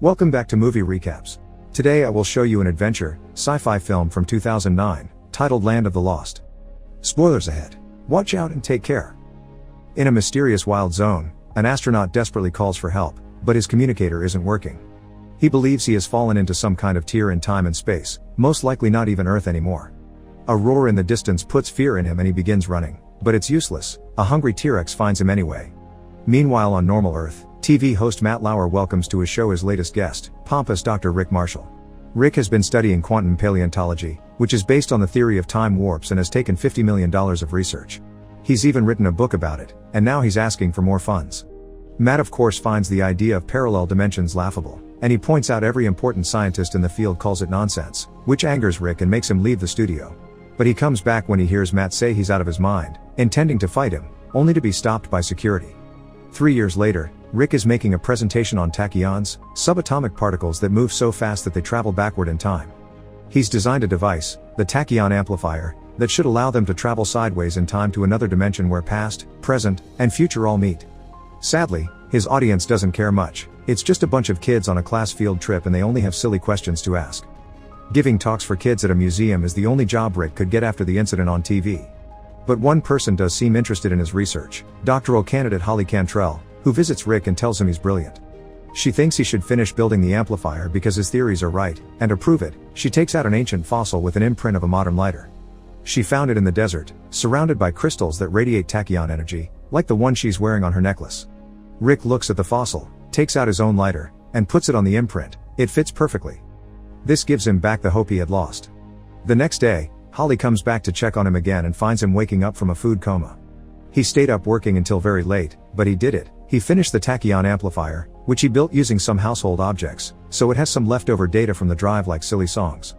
Welcome back to Movie Recaps. Today I will show you an adventure, sci-fi film from 2009, titled Land of the Lost. Spoilers ahead. Watch out and take care. In a mysterious wild zone, an astronaut desperately calls for help, but his communicator isn't working. He believes he has fallen into some kind of tear in time and space, most likely not even Earth anymore. A roar in the distance puts fear in him and he begins running, but it's useless. A hungry T-Rex finds him anyway. Meanwhile on normal Earth, TV host Matt Lauer welcomes to his show his latest guest, pompous Dr. Rick Marshall. Rick has been studying quantum paleontology, which is based on the theory of time warps and has taken $50 million of research. He's even written a book about it, and now he's asking for more funds. Matt of course finds the idea of parallel dimensions laughable, and he points out every important scientist in the field calls it nonsense, which angers Rick and makes him leave the studio. But he comes back when he hears Matt say he's out of his mind, intending to fight him, only to be stopped by security. 3 years later, Rick is making a presentation on tachyons, subatomic particles that move so fast that they travel backward in time. He's designed a device, the tachyon amplifier, that should allow them to travel sideways in time to another dimension where past, present, and future all meet. Sadly, his audience doesn't care much. It's just a bunch of kids on a class field trip and they only have silly questions to ask. Giving talks for kids at a museum is the only job Rick could get after the incident on TV. But one person does seem interested in his research, doctoral candidate Holly Cantrell, who visits Rick and tells him he's brilliant. She thinks he should finish building the amplifier because his theories are right, and to prove it, she takes out an ancient fossil with an imprint of a modern lighter. She found it in the desert, surrounded by crystals that radiate tachyon energy, like the one she's wearing on her necklace. Rick looks at the fossil, takes out his own lighter, and puts it on the imprint. It fits perfectly. This gives him back the hope he had lost. The next day, Holly comes back to check on him again and finds him waking up from a food coma. He stayed up working until very late, but he did it. He finished the tachyon amplifier, which he built using some household objects, so it has some leftover data from the drive like silly songs.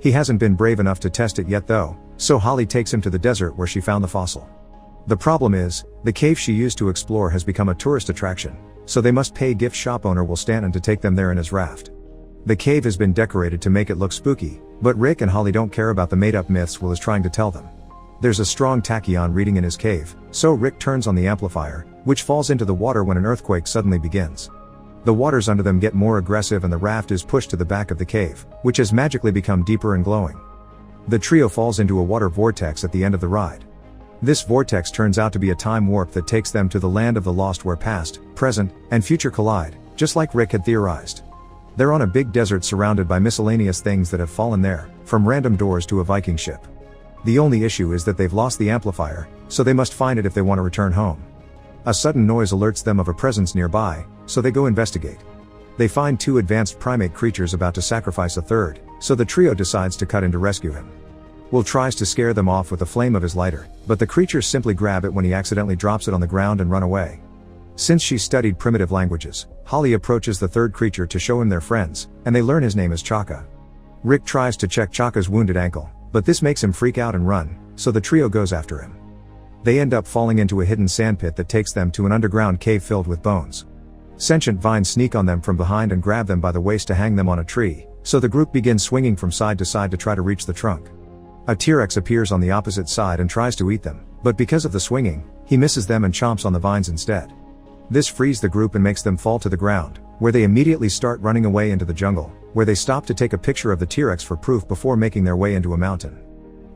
He hasn't been brave enough to test it yet though, so Holly takes him to the desert where she found the fossil. The problem is, the cave she used to explore has become a tourist attraction, so they must pay gift shop owner Will Stanton to take them there in his raft. The cave has been decorated to make it look spooky, but Rick and Holly don't care about the made-up myths Will is trying to tell them. There's a strong tachyon reading in his cave, so Rick turns on the amplifier, which falls into the water when an earthquake suddenly begins. The waters under them get more aggressive and the raft is pushed to the back of the cave, which has magically become deeper and glowing. The trio falls into a water vortex at the end of the ride. This vortex turns out to be a time warp that takes them to the land of the lost where past, present, and future collide, just like Rick had theorized. They're on a big desert surrounded by miscellaneous things that have fallen there, from random doors to a Viking ship. The only issue is that they've lost the amplifier, so they must find it if they want to return home. A sudden noise alerts them of a presence nearby, so they go investigate. They find two advanced primate creatures about to sacrifice a third, so the trio decides to cut in to rescue him. Will tries to scare them off with the flame of his lighter, but the creatures simply grab it when he accidentally drops it on the ground and run away. Since she's studied primitive languages, Holly approaches the third creature to show him their friends, and they learn his name is Chaka. Rick tries to check Chaka's wounded ankle, but this makes him freak out and run, so the trio goes after him. They end up falling into a hidden sandpit that takes them to an underground cave filled with bones. Sentient vines sneak on them from behind and grab them by the waist to hang them on a tree, so the group begins swinging from side to side to try to reach the trunk. A T-Rex appears on the opposite side and tries to eat them, but because of the swinging, he misses them and chomps on the vines instead. This frees the group and makes them fall to the ground, where they immediately start running away into the jungle, where they stop to take a picture of the T-Rex for proof before making their way into a mountain.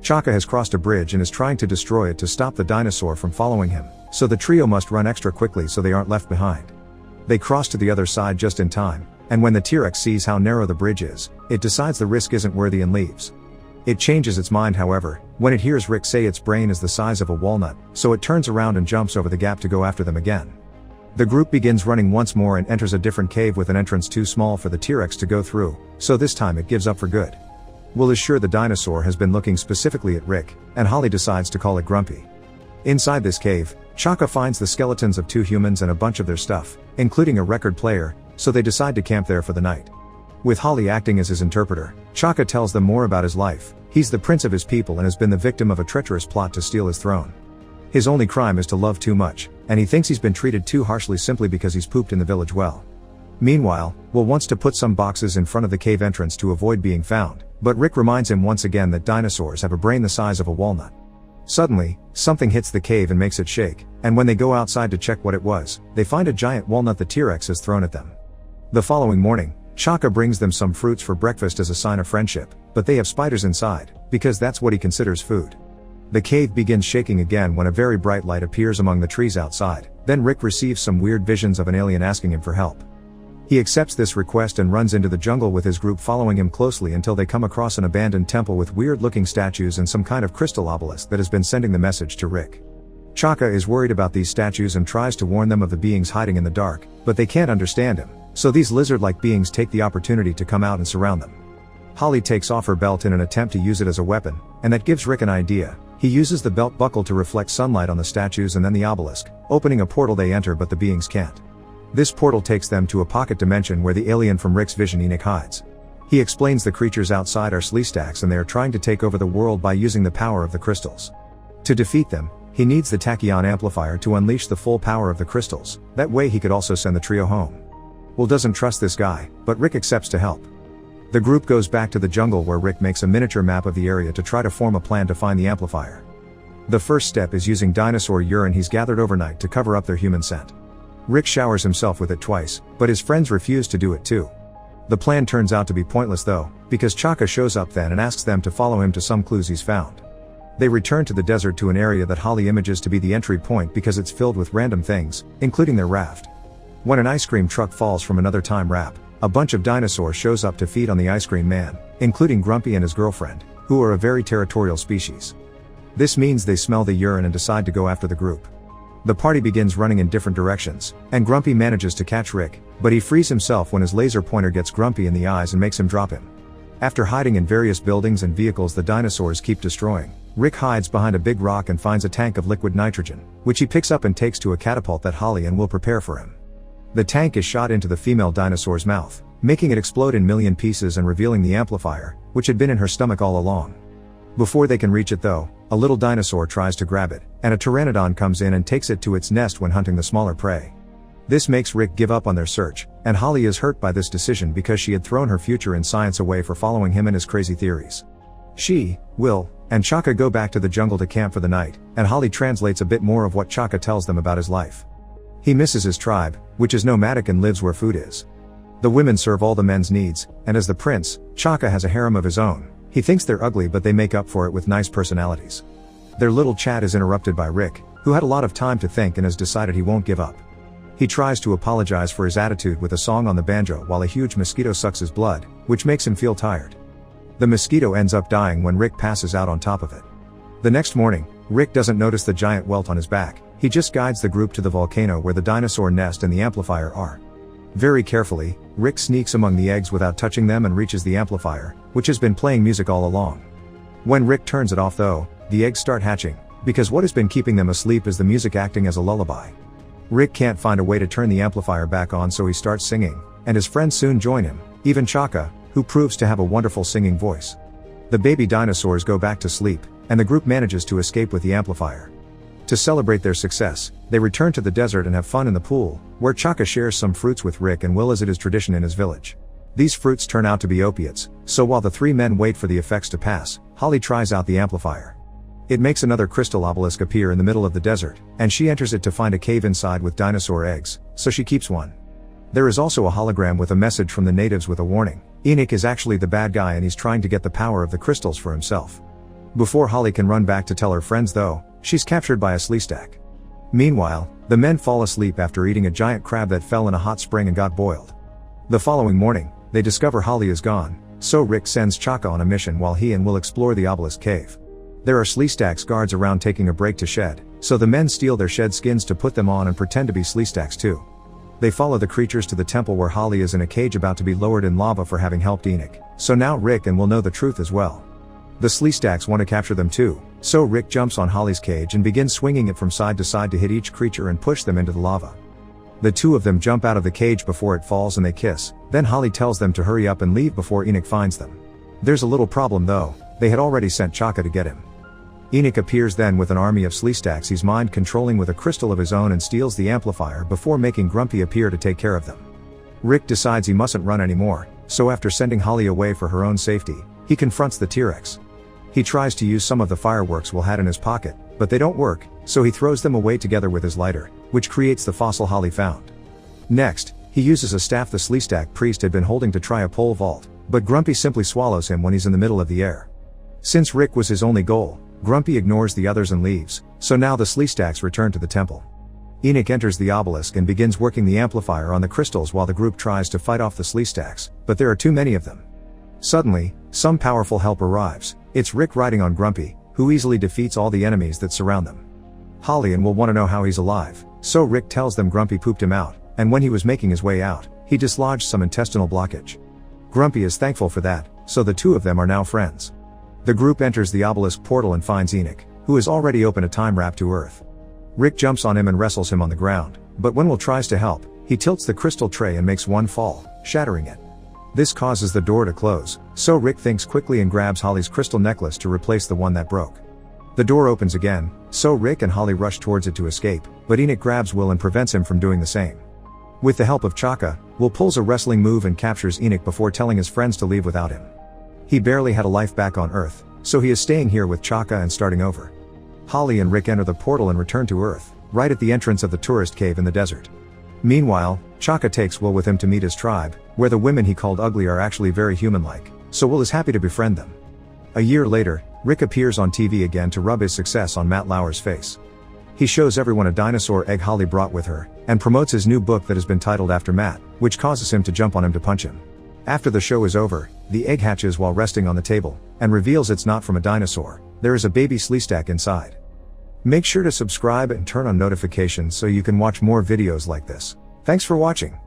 Chaka has crossed a bridge and is trying to destroy it to stop the dinosaur from following him, so the trio must run extra quickly so they aren't left behind. They cross to the other side just in time, and when the T-Rex sees how narrow the bridge is, it decides the risk isn't worthy and leaves. It changes its mind however, when it hears Rick say its brain is the size of a walnut, so it turns around and jumps over the gap to go after them again. The group begins running once more and enters a different cave with an entrance too small for the T-Rex to go through, so this time it gives up for good. Will is sure the dinosaur has been looking specifically at Rick, and Holly decides to call it Grumpy. Inside this cave, Chaka finds the skeletons of two humans and a bunch of their stuff, including a record player, so they decide to camp there for the night. With Holly acting as his interpreter, Chaka tells them more about his life. He's the prince of his people and has been the victim of a treacherous plot to steal his throne. His only crime is to love too much, and he thinks he's been treated too harshly simply because he's pooped in the village well. Meanwhile, Will wants to put some boxes in front of the cave entrance to avoid being found, but Rick reminds him once again that dinosaurs have a brain the size of a walnut. Suddenly, something hits the cave and makes it shake, and when they go outside to check what it was, they find a giant walnut the T-Rex has thrown at them. The following morning, Chaka brings them some fruits for breakfast as a sign of friendship, but they have spiders inside, because that's what he considers food. The cave begins shaking again when a very bright light appears among the trees outside. Then Rick receives some weird visions of an alien asking him for help. He accepts this request and runs into the jungle with his group following him closely until they come across an abandoned temple with weird-looking statues and some kind of crystal obelisk that has been sending the message to Rick. Chaka is worried about these statues and tries to warn them of the beings hiding in the dark, but they can't understand him, so these lizard-like beings take the opportunity to come out and surround them. Holly takes off her belt in an attempt to use it as a weapon, and that gives Rick an idea. He uses the belt buckle to reflect sunlight on the statues and then the obelisk, opening a portal. They enter, but the beings can't. This portal takes them to a pocket dimension where the alien from Rick's vision, Enoch, hides. He explains the creatures outside are Sleestaks and they are trying to take over the world by using the power of the crystals. To defeat them, he needs the tachyon amplifier to unleash the full power of the crystals. That way he could also send the trio home. Will doesn't trust this guy, but Rick accepts to help. The group goes back to the jungle where Rick makes a miniature map of the area to try to form a plan to find the amplifier. The first step is using dinosaur urine he's gathered overnight to cover up their human scent. Rick showers himself with it twice, but his friends refuse to do it too. The plan turns out to be pointless though, because Chaka shows up then and asks them to follow him to some clues he's found. They return to the desert to an area that Holly images to be the entry point because it's filled with random things, including their raft. When an ice cream truck falls from another time wrap, a bunch of dinosaurs shows up to feed on the ice cream man, including Grumpy and his girlfriend, who are a very territorial species. This means they smell the urine and decide to go after the group. The party begins running in different directions, and Grumpy manages to catch Rick, but he frees himself when his laser pointer gets Grumpy in the eyes and makes him drop him. After hiding in various buildings and vehicles the dinosaurs keep destroying, Rick hides behind a big rock and finds a tank of liquid nitrogen, which he picks up and takes to a catapult that Holly and Will prepare for him. The tank is shot into the female dinosaur's mouth, making it explode in million pieces and revealing the amplifier, which had been in her stomach all along. Before they can reach it though, a little dinosaur tries to grab it, and a pteranodon comes in and takes it to its nest when hunting the smaller prey. This makes Rick give up on their search, and Holly is hurt by this decision because she had thrown her future in science away for following him and his crazy theories. She, Will, and Chaka go back to the jungle to camp for the night, and Holly translates a bit more of what Chaka tells them about his life. He misses his tribe, which is nomadic and lives where food is. The women serve all the men's needs, and as the prince, Chaka has a harem of his own. He thinks they're ugly but they make up for it with nice personalities. Their little chat is interrupted by Rick, who had a lot of time to think and has decided he won't give up. He tries to apologize for his attitude with a song on the banjo while a huge mosquito sucks his blood, which makes him feel tired. The mosquito ends up dying when Rick passes out on top of it. The next morning, Rick doesn't notice the giant welt on his back. He just guides the group to the volcano where the dinosaur nest and the amplifier are. Very carefully, Rick sneaks among the eggs without touching them and reaches the amplifier, which has been playing music all along. When Rick turns it off though, the eggs start hatching, because what has been keeping them asleep is the music acting as a lullaby. Rick can't find a way to turn the amplifier back on, so he starts singing, and his friends soon join him, even Chaka, who proves to have a wonderful singing voice. The baby dinosaurs go back to sleep, and the group manages to escape with the amplifier. To celebrate their success, they return to the desert and have fun in the pool, where Chaka shares some fruits with Rick and Will as it is tradition in his village. These fruits turn out to be opiates, so while the three men wait for the effects to pass, Holly tries out the amplifier. It makes another crystal obelisk appear in the middle of the desert, and she enters it to find a cave inside with dinosaur eggs, so she keeps one. There is also a hologram with a message from the natives with a warning. Enoch is actually the bad guy and he's trying to get the power of the crystals for himself. Before Holly can run back to tell her friends though, she's captured by a Sleestak. Meanwhile, the men fall asleep after eating a giant crab that fell in a hot spring and got boiled. The following morning, they discover Holly is gone, so Rick sends Chaka on a mission while he and Will explore the obelisk cave. There are Sleestaks guards around taking a break to shed, so the men steal their shed skins to put them on and pretend to be Sleestaks too. They follow the creatures to the temple where Holly is in a cage about to be lowered in lava for having helped Enoch, so now Rick and Will know the truth as well. The Sleestaks want to capture them too, so Rick jumps on Holly's cage and begins swinging it from side to side to hit each creature and push them into the lava. The two of them jump out of the cage before it falls and they kiss, then Holly tells them to hurry up and leave before Enoch finds them. There's a little problem though, they had already sent Chaka to get him. Enoch appears then with an army of Sleestaks he's mind controlling with a crystal of his own and steals the amplifier before making Grumpy appear to take care of them. Rick decides he mustn't run anymore, so after sending Holly away for her own safety, he confronts the T-Rex. He tries to use some of the fireworks Will had in his pocket, but they don't work, so he throws them away together with his lighter, which creates the fossil Holly found. Next, he He uses a staff the Sleestack priest had been holding to try a pole vault, but Grumpy simply swallows him when he's in the middle of the air. Since Rick was his only goal, Grumpy ignores the others and leaves, so now the Sleestacks return to the temple. Enoch enters the obelisk and begins working the amplifier on the crystals while the group tries to fight off the Sleestacks, but there are too many of them. Suddenly, some powerful help arrives. It's Rick riding on Grumpy, who easily defeats all the enemies that surround them. Holly and Will want to know how he's alive, so Rick tells them Grumpy pooped him out, and when he was making his way out, he dislodged some intestinal blockage. Grumpy is thankful for that, so the two of them are now friends. The group enters the obelisk portal and finds Enoch, who has already opened a time wrap to Earth. Rick jumps on him and wrestles him on the ground, but when Will tries to help, he tilts the crystal tray and makes one fall, shattering it. This causes the door to close, so Rick thinks quickly and grabs Holly's crystal necklace to replace the one that broke. The door opens again, so Rick and Holly rush towards it to escape, but Enoch grabs Will and prevents him from doing the same. With the help of Chaka, Will pulls a wrestling move and captures Enoch before telling his friends to leave without him. He barely had a life back on Earth, so he is staying here with Chaka and starting over. Holly and Rick enter the portal and return to Earth, right at the entrance of the tourist cave in the desert. Meanwhile, Chaka takes Will with him to meet his tribe, where the women he called ugly are actually very human-like, so Will is happy to befriend them. A year later, Rick appears on TV again to rub his success on Matt Lauer's face. He shows everyone a dinosaur egg Holly brought with her, and promotes his new book that has been titled after Matt, which causes him to jump on him to punch him. After the show is over, the egg hatches while resting on the table, and reveals it's not from a dinosaur. There is a baby Sleestack inside. Make sure to subscribe and turn on notifications so you can watch more videos like this. Thanks for watching.